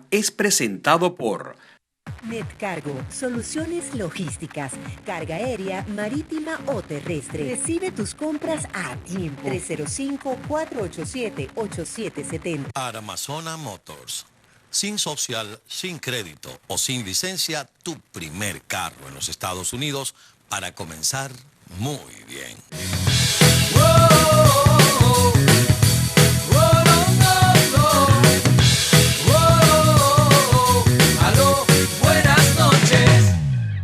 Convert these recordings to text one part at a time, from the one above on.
Es presentado por Netcargo, soluciones logísticas, carga aérea, marítima o terrestre. Recibe tus compras a tiempo. 305-487-8770. Armazona Motors. Sin social, sin crédito o sin licencia, tu primer carro en los Estados Unidos para comenzar muy bien.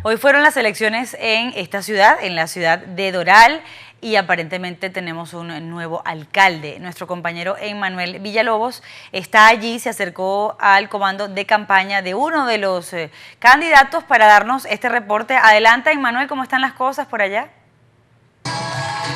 Hoy fueron las elecciones en esta ciudad, en la ciudad de Doral, y aparentemente tenemos un nuevo alcalde. Nuestro compañero Emmanuel Villalobos está allí, se acercó al comando de campaña de uno de los candidatos para darnos este reporte. Adelante, Emmanuel, ¿cómo están las cosas por allá?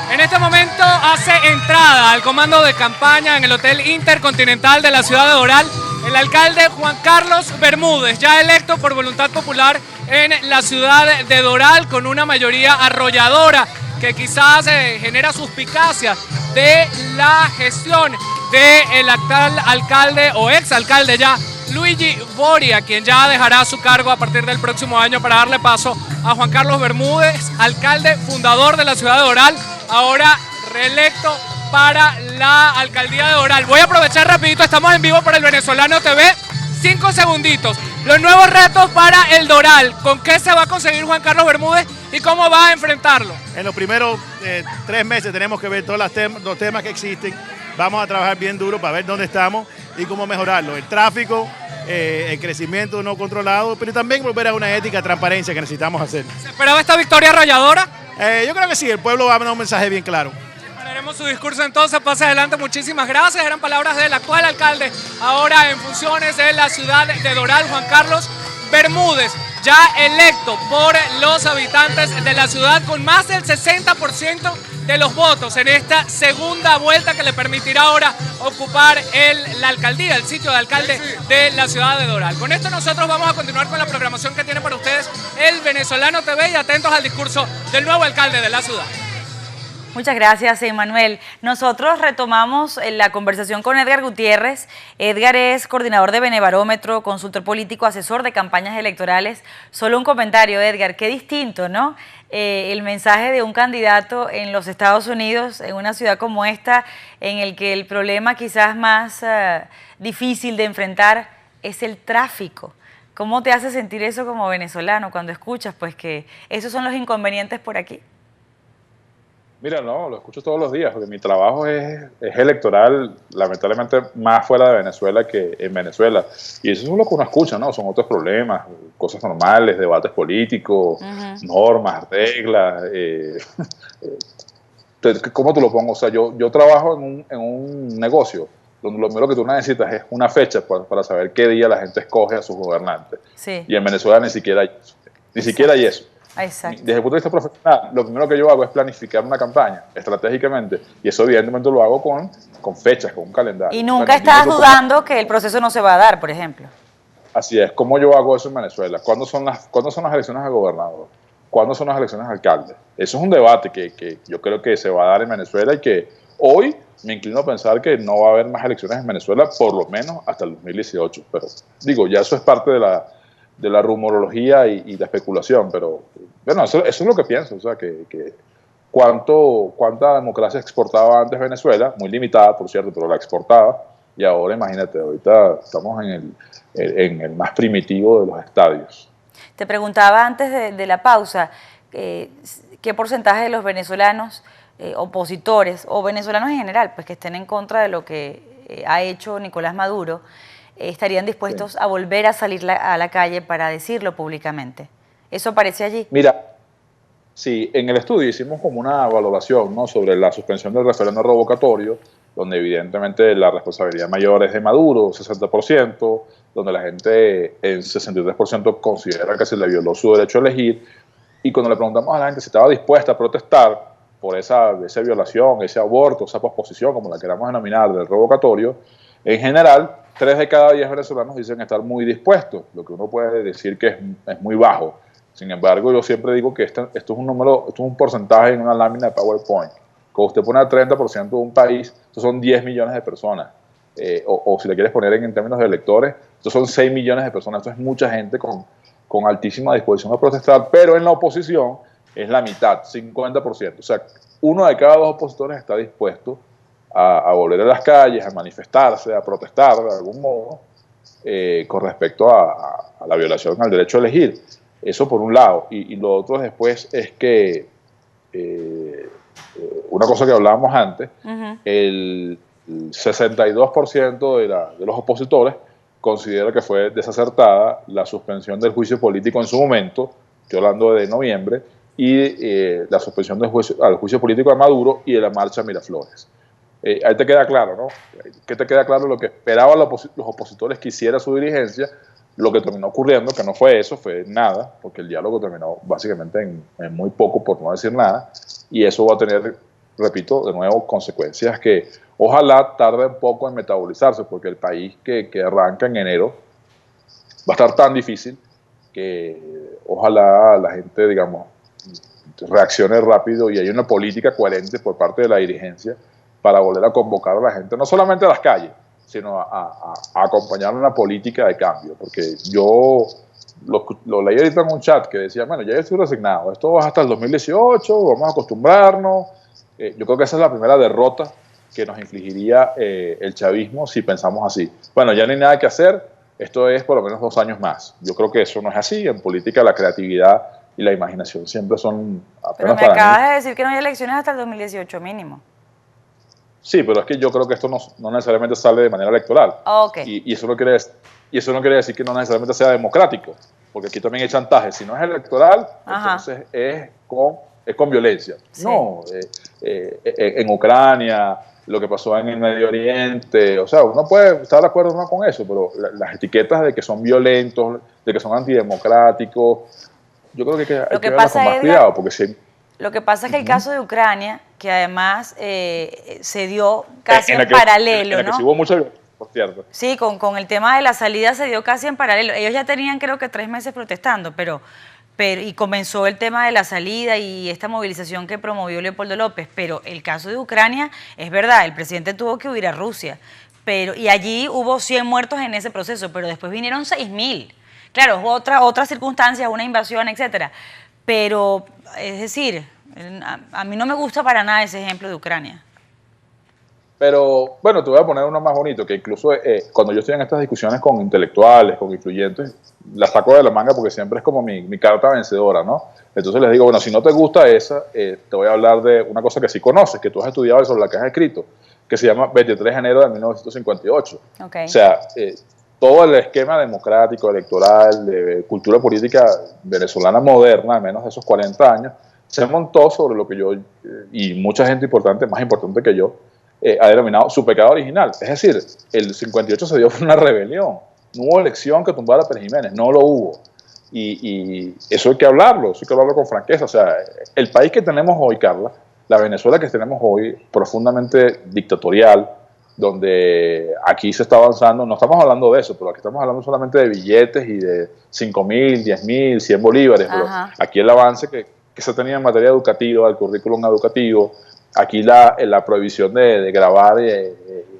En este momento hace entrada al comando de campaña en el Hotel Intercontinental de la ciudad de Doral el alcalde Juan Carlos Bermúdez, ya electo por voluntad popular en la ciudad de Doral con una mayoría arrolladora que quizás genera suspicacias de la gestión del actual alcalde o exalcalde ya, Luigi Boria, quien ya dejará su cargo a partir del próximo año para darle paso a Juan Carlos Bermúdez, alcalde fundador de la ciudad de Doral, ahora reelecto para la alcaldía de Doral. Voy a aprovechar rapidito, estamos en vivo para el Venezolano TV, 5 segunditos. Los nuevos retos para el Doral, ¿con qué se va a conseguir Juan Carlos Bermúdez y cómo va a enfrentarlo? En los primeros 3 meses tenemos que ver todos los temas que existen. Vamos a trabajar bien duro para ver dónde estamos y cómo mejorarlo. El tráfico, el crecimiento no controlado, pero también volver a una ética, transparencia que necesitamos hacer. ¿Se esperaba esta victoria arrolladora? Yo creo que sí, el pueblo va a dar un mensaje bien claro. Esperaremos su discurso entonces, pase adelante, muchísimas gracias. Eran palabras del actual alcalde, ahora en funciones de la ciudad de Doral, Juan Carlos Bermúdez, ya electo por los habitantes de la ciudad con más del 60% de los votos en esta segunda vuelta que le permitirá ahora ocupar la alcaldía, el sitio de alcalde de la ciudad de Doral. Con esto nosotros vamos a continuar con la programación que tiene para ustedes el Venezolano TV y atentos al discurso del nuevo alcalde de la ciudad. Muchas gracias, Emmanuel. Nosotros retomamos la conversación con Edgar Gutiérrez. Edgar es coordinador de Benebarómetro, consultor político, asesor de campañas electorales. Solo un comentario, Edgar, qué distinto, ¿no? El mensaje de un candidato en los Estados Unidos, en una ciudad como esta, en el que el problema quizás más difícil de enfrentar es el tráfico. ¿Cómo te hace sentir eso como venezolano cuando escuchas pues que esos son los inconvenientes por aquí? Mira, no, lo escucho todos los días, porque mi trabajo es electoral, lamentablemente más fuera de Venezuela que en Venezuela. Y eso es lo que uno escucha, ¿no? Son otros problemas, cosas normales, debates políticos, normas, reglas. ¿Cómo te lo pongo? O sea, yo trabajo en un negocio donde lo primero que tú necesitas es una fecha para saber qué día la gente escoge a sus gobernantes. Sí. Y en Venezuela ni siquiera hay eso. Ni siquiera hay eso. Exacto. Desde el punto de vista profesional, lo primero que yo hago es planificar una campaña estratégicamente y eso evidentemente lo hago con fechas, con un calendario. Y nunca estás dudando que el proceso no se va a dar, por ejemplo. Así es. ¿Cómo yo hago eso en Venezuela? ¿Cuándo son las elecciones a gobernador? ¿Cuándo son las elecciones a alcalde? Eso es un debate que yo creo que se va a dar en Venezuela y que hoy me inclino a pensar que no va a haber más elecciones en Venezuela, por lo menos hasta el 2018. Pero digo, ya eso es parte de la rumorología y la especulación, pero bueno, eso es lo que pienso, o sea, que cuánta democracia exportaba antes Venezuela, muy limitada, por cierto, pero la exportaba, y ahora imagínate, ahorita estamos en el más primitivo de los estadios. Te preguntaba antes de la pausa, ¿qué porcentaje de los venezolanos opositores, o venezolanos en general, pues que estén en contra de lo que ha hecho Nicolás Maduro, estarían dispuestos a volver a salir a la calle para decirlo públicamente? ¿Eso aparece allí? Mira, sí, en el estudio hicimos como una valoración, ¿no?, sobre la suspensión del referendo revocatorio, donde evidentemente la responsabilidad mayor es de Maduro, 60%, donde la gente en 63% considera que se le violó su derecho a elegir, y cuando le preguntamos a la gente si estaba dispuesta a protestar por esa violación, ese aborto, esa posposición, como la queramos denominar, del revocatorio, en general, 3 de cada 10 venezolanos dicen estar muy dispuestos, lo que uno puede decir que es muy bajo. Sin embargo, yo siempre digo que esto es un número, esto es un porcentaje en una lámina de PowerPoint. Cuando usted pone al 30% de un país, estos son 10 millones de personas. o si le quieres poner en términos de electores, estos son 6 millones de personas, esto es mucha gente con altísima disposición a protestar, pero en la oposición es la mitad, 50%. O sea, uno de cada 2 opositores está dispuesto a volver a las calles, a manifestarse, a protestar de algún modo con respecto a la violación al derecho a elegir. Eso por un lado. Y lo otro después es que una cosa que hablábamos antes, el 62% de los opositores considera que fue desacertada la suspensión del juicio político en su momento, estoy hablando de noviembre, y la suspensión al juicio político de Maduro y de la marcha Miraflores. Ahí te queda claro, ¿no? Que te queda claro lo que esperaban los opositores que hiciera su dirigencia, lo que terminó ocurriendo, que no fue eso, fue nada, porque el diálogo terminó básicamente en muy poco, por no decir nada, y eso va a tener, repito, de nuevo, consecuencias que ojalá tarden poco en metabolizarse, porque el país que arranca en enero va a estar tan difícil que ojalá la gente, digamos, reaccione rápido y haya una política coherente por parte de la dirigencia para volver a convocar a la gente, no solamente a las calles, sino a acompañar una política de cambio, porque yo lo leí ahorita en un chat que decía, bueno, ya estoy resignado, esto va hasta el 2018, vamos a acostumbrarnos. Yo creo que esa es la primera derrota que nos infligiría el chavismo si pensamos así. Bueno, ya no hay nada que hacer, esto es por lo menos 2 años más. Yo creo que eso no es así, en política la creatividad y la imaginación siempre son Pero apenas me para acabas mí. de decir que no hay elecciones hasta el 2018 mínimo. Sí, pero es que yo creo que esto no necesariamente sale de manera electoral. Ok. Y eso no quiere decir que no necesariamente sea democrático, porque aquí también hay chantaje. Si no es electoral, entonces es con violencia. Sí. No, en Ucrania, lo que pasó en el Medio Oriente, o sea, uno puede estar de acuerdo o no con eso, pero las etiquetas de que son violentos, de que son antidemocráticos, yo creo que hay que verlas con más cuidado, porque si... Lo que pasa es que el caso de Ucrania, que además se dio casi en paralelo, en la ¿no? que sí hubo mucha violencia, por cierto. Sí, con el tema de la salida se dio casi en paralelo. Ellos ya tenían creo que 3 meses protestando, pero y comenzó el tema de la salida y esta movilización que promovió Leopoldo López. Pero el caso de Ucrania, es verdad, el presidente tuvo que huir a Rusia, y allí hubo 100 muertos en ese proceso, pero después vinieron 6.000. Claro, otras circunstancias, una invasión, etcétera. Pero, es decir, a mí no me gusta para nada ese ejemplo de Ucrania. Pero, bueno, te voy a poner uno más bonito, que incluso cuando yo estoy en estas discusiones con intelectuales, con influyentes, la saco de la manga porque siempre es como mi carta vencedora, ¿no? Entonces les digo, bueno, si no te gusta esa, te voy a hablar de una cosa que sí conoces, que tú has estudiado y sobre la que has escrito, que se llama 23 de enero de 1958. Okay. O sea, todo el esquema democrático, electoral, de cultura política venezolana moderna, al menos de esos 40 años, se montó sobre lo que yo, y mucha gente importante, más importante que yo, ha denominado su pecado original. Es decir, el 58 se dio por una rebelión. No hubo elección que tumbara a Pérez Jiménez, no lo hubo. Y eso hay que hablarlo con franqueza. O sea, el país que tenemos hoy, Carla, la Venezuela que tenemos hoy, profundamente dictatorial, donde aquí se está avanzando, no estamos hablando de eso, pero aquí estamos hablando solamente de billetes y de 5.000, 10.000, 100 bolívares. Pero aquí el avance que se tenía en materia educativa, el currículum educativo, aquí la prohibición de grabar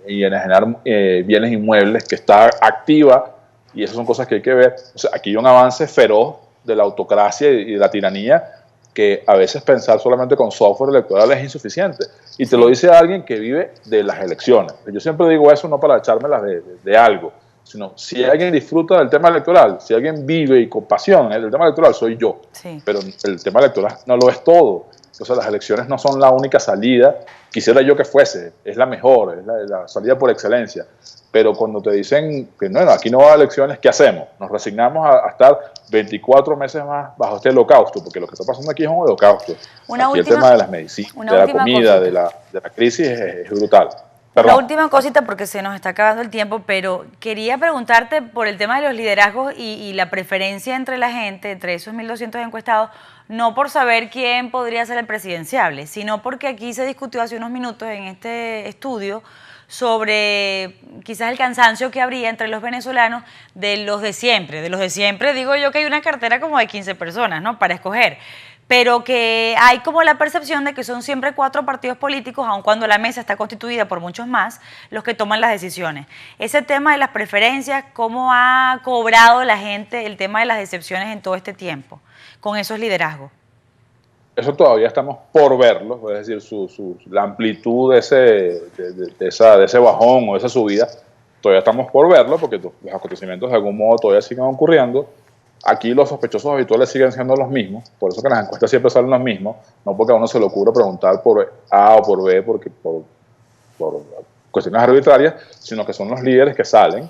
y enajenar bienes inmuebles que está activa, y esas son cosas que hay que ver. O sea, aquí hay un avance feroz de la autocracia y de la tiranía, que a veces pensar solamente con software electoral es insuficiente. Y te lo dice alguien que vive de las elecciones. Yo siempre digo eso no para echármelas de algo, sino si alguien disfruta del tema electoral, si alguien vive y con pasión el tema electoral, soy yo. Sí. Pero el tema electoral no lo es todo. Entonces las elecciones no son la única salida. Quisiera yo que fuese, es la mejor, es la salida por excelencia. Pero cuando te dicen que no, aquí no va a elecciones, ¿qué hacemos? Nos resignamos a estar 24 meses más bajo este holocausto, porque lo que está pasando aquí es un holocausto. Aquí el tema de las medicinas, de la comida, de la crisis es brutal. Una última cosita porque se nos está acabando el tiempo, pero quería preguntarte por el tema de los liderazgos y la preferencia entre la gente, entre esos 1.200 encuestados, no por saber quién podría ser el presidenciable, sino porque aquí se discutió hace unos minutos en este estudio sobre quizás el cansancio que habría entre los venezolanos de los de siempre. De los de siempre digo yo que hay una cartera como de 15 personas, ¿no?, para escoger. pero que hay como la percepción de que son siempre 4 partidos políticos, aun cuando la mesa está constituida por muchos más, los que toman las decisiones. Ese tema de las preferencias, ¿cómo ha cobrado la gente el tema de las decepciones en todo este tiempo con esos liderazgos? Eso todavía estamos por verlo, es decir, la amplitud de ese bajón o de esa subida, todavía estamos por verlo porque los acontecimientos de algún modo todavía siguen ocurriendo. Aquí los sospechosos habituales siguen siendo los mismos, por eso que las encuestas siempre salen los mismos, no porque a uno se le ocurra preguntar por A o por B por cuestiones arbitrarias, sino que son los líderes que salen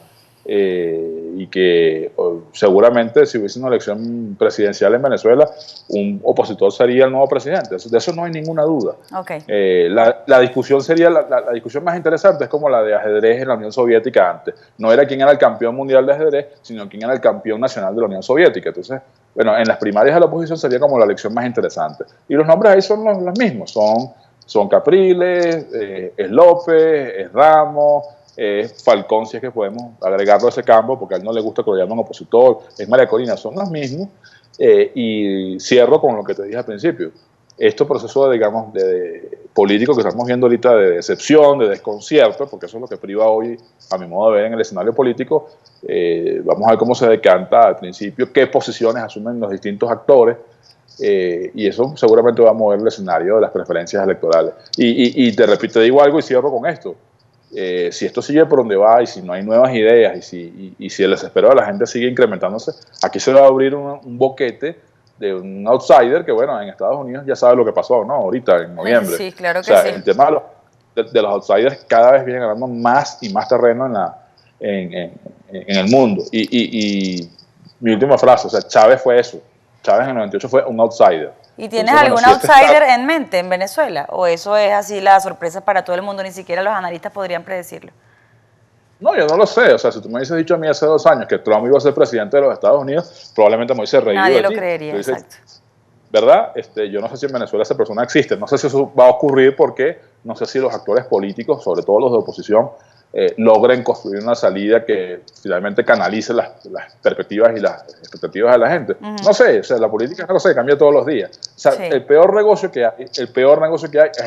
y que seguramente si hubiese una elección presidencial en Venezuela, un opositor sería el nuevo presidente. De eso no hay ninguna duda. Okay. La discusión sería, la discusión más interesante es como la de ajedrez en la Unión Soviética antes. No era quién era el campeón mundial de ajedrez, sino quién era el campeón nacional de la Unión Soviética. Entonces, bueno, en las primarias de la oposición sería como la elección más interesante. Y los nombres ahí son los mismos. Son Capriles, es López, es Ramos, Falcón, si es que podemos agregarlo a ese campo, porque a él no le gusta que lo llamen opositor, es María Corina, son los mismos. Y cierro con lo que te dije al principio. Este proceso, digamos, de político que estamos viendo ahorita de decepción, de desconcierto, porque eso es lo que priva hoy, a mi modo de ver, en el escenario político. Vamos a ver cómo se decanta al principio, qué posiciones asumen los distintos actores, y eso seguramente va a mover el escenario de las preferencias electorales. Y te digo algo y cierro con esto. Si esto sigue por donde va y si no hay nuevas ideas y si el desespero de la gente sigue incrementándose, aquí se va a abrir un boquete de un outsider que, bueno, en Estados Unidos ya sabe lo que pasó, ¿no? Ahorita, en noviembre. Sí, claro que sí. El tema de los outsiders cada vez viene ganando más y más terreno en el mundo. Y mi última frase, o sea, Chávez fue eso. Chávez en el 98 fue un outsider. ¿Y tienes algún outsider en mente en Venezuela? ¿O eso es así la sorpresa para todo el mundo? Ni siquiera los analistas podrían predecirlo. No, yo no lo sé. O sea, si tú me hubieses dicho a mí hace 2 años que Trump iba a ser presidente de los Estados Unidos, probablemente me hubiese reído. Nadie lo creería, exacto. ¿Verdad? Yo no sé si en Venezuela esa persona existe. No sé si eso va a ocurrir porque no sé si los actores políticos, sobre todo los de oposición, logren construir una salida que finalmente canalice las perspectivas y las expectativas de la gente. No sé, o sea, la política es una cosa que cambia todos los días. O sea, el peor negocio que hay es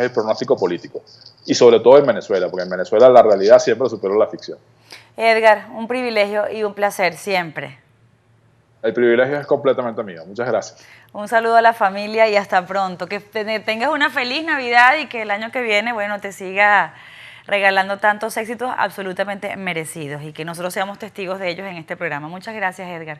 el pronóstico político. Y sobre todo en Venezuela, porque en Venezuela la realidad siempre superó la ficción. Edgar, un privilegio y un placer siempre. El privilegio es completamente mío. Muchas gracias. Un saludo a la familia y hasta pronto. Que tengas una feliz Navidad y que el año que viene, bueno, te siga regalando tantos éxitos absolutamente merecidos y que nosotros seamos testigos de ellos en este programa. Muchas gracias, Edgar.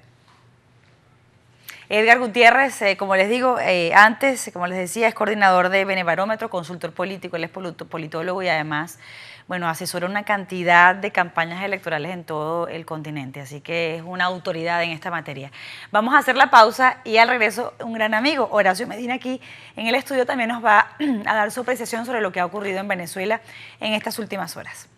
Edgar Gutiérrez, como les digo, antes, como les decía, es coordinador de Benebarómetro, consultor político, él es politólogo y además, bueno, asesora una cantidad de campañas electorales en todo el continente, así que es una autoridad en esta materia. Vamos a hacer la pausa y al regreso un gran amigo, Horacio Medina, aquí en el estudio también nos va a dar su apreciación sobre lo que ha ocurrido en Venezuela en estas últimas horas.